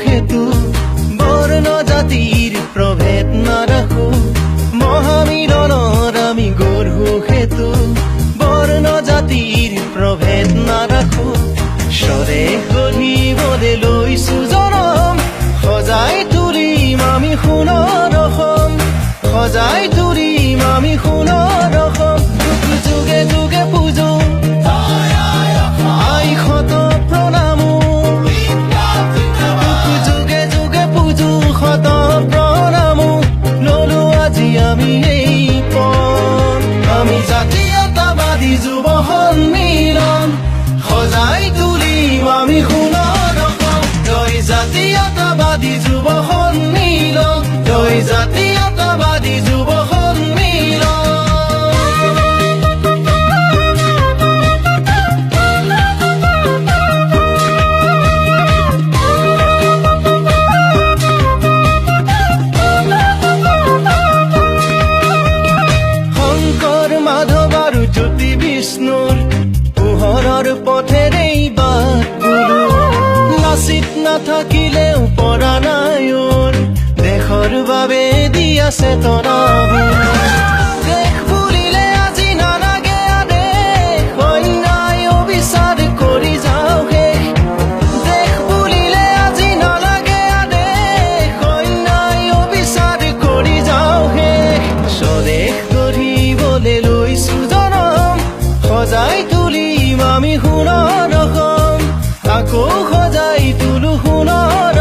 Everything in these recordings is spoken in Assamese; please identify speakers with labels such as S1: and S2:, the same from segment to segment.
S1: সেতু বৰ্ণ জাতিৰ প্ৰভেদ নাৰাখো মহামিলনৰ আমি গঢ়ো সেতু বৰ্ণ জাতিৰ প্ৰভেদ নাৰাখো স্বদেশ গঢ়িবলৈ লৈছো জনম সজাই তুলিম আমি সোণৰ অসম সজাই তুলিম আমি সোণৰ অসম যুগে যুগে পূজো আই শত প্ৰণামো যুগে যুগে পূজো শত প্ৰণামো ললো আজি আমি এই পথ আমি জাতীয়তাবাদী যুৱ সন্মিলন সজাই তুলিম আমি সোণৰ অসম জয় জাতীয়তাবাদী যুৱ সন্মিলন জয় জাতীয়তাবাদী যুৱ সন্মিলন শংকৰ মাধৱ আৰু জ্যোতি বিষ্ণুৰ পোহৰৰ পথেৰেই বাট বোলো লাচিত নাথাকিলেও পৰা নাইৰ দেশৰ বাবে দিয়া চেতনাবোৰ দেশ বুলিলে আজি নালাগে আদেশ অন্যায় অবিচাৰ কৰি যাওঁ শেষ দেশ বুলিলে আজি নালাগে আদেশ অন্যায় অবিচাৰ কৰি যাওঁ শেষ স্বদেশ গঢ়িবলৈ লৈছো জনম সজাই তুলিম আমি সোণৰ অসম আকৌ সজাই তুলো সোণৰ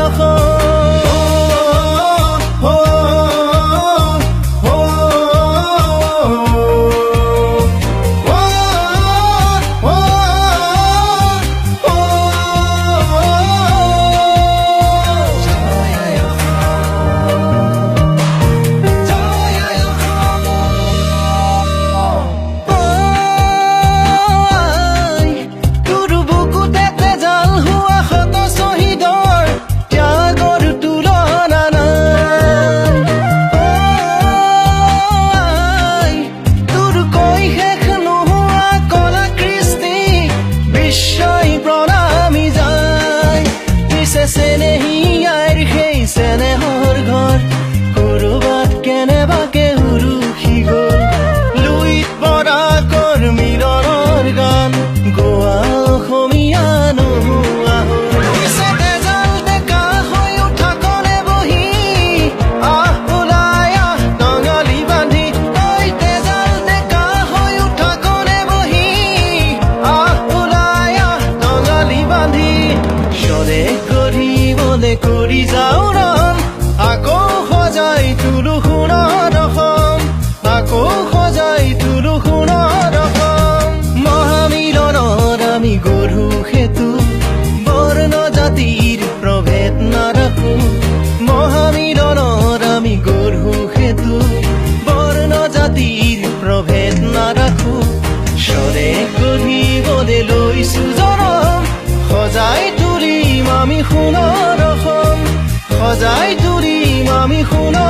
S1: চেনেহৰ ঘৰ কৰবাত কেনেবাকে উৰুখি গল লুইত বৰাকৰ মিলনৰ গান গোৱা অসমীয়া নোহোৱা তেজাল ডেকা হৈ উঠা কলে বহি আহ ওলাই আহ টঙালি বান্ধি ঐ তেজাল ডেকা হৈ উঠা কলে বহি আহ ওলাই আহ টঙালি বান্ধি স্বদেশ গঢ়িবলৈ কৰি যাওঁ আকৌ সজাই তুলো সোণৰ অসম আকৌ সজাই তুলো সোণৰ অসম মহামিলনৰ আমি গঢ়ো সেতু বৰ্ণ জাতিৰ প্ৰভেদ নাৰাখো মহামিলনৰ আমি গঢ়ো সেতু বৰ্ণ জাতিৰ প্ৰভেদ নাৰাখো স্বদেশ গঢ়িবলৈ লৈছো জনম সজাই তুলিম আমি সোণৰ অসম সজাই তুলিম আমি সোণৰ